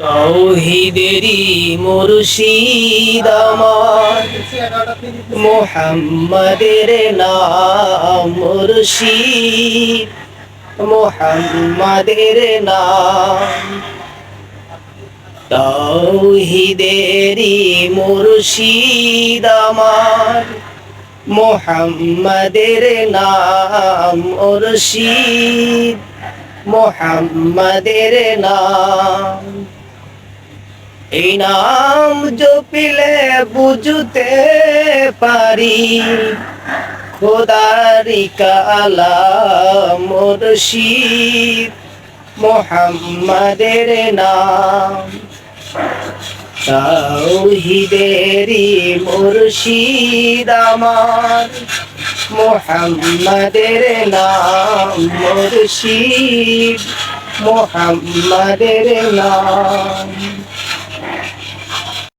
তাওহীদেরই মুর্শিদ আমার মুহাম্মাদের নাম মুর্শিদ মুহাম্মাদের নাম তাওহীদেরই মুর্শিদ আমার মুহাম্মাদের নাম মুর্শিদ মুহাম্মাদের নাম এই নাম জপিলে বুঝতে পারি খোদারি কালাম মুর্শিদ মুহাম্মাদের নাম তাওহীদেরই মুর্শিদ আমার মুহাম্মাদের নাম মুর্শিদ মুহাম্মাদের নাম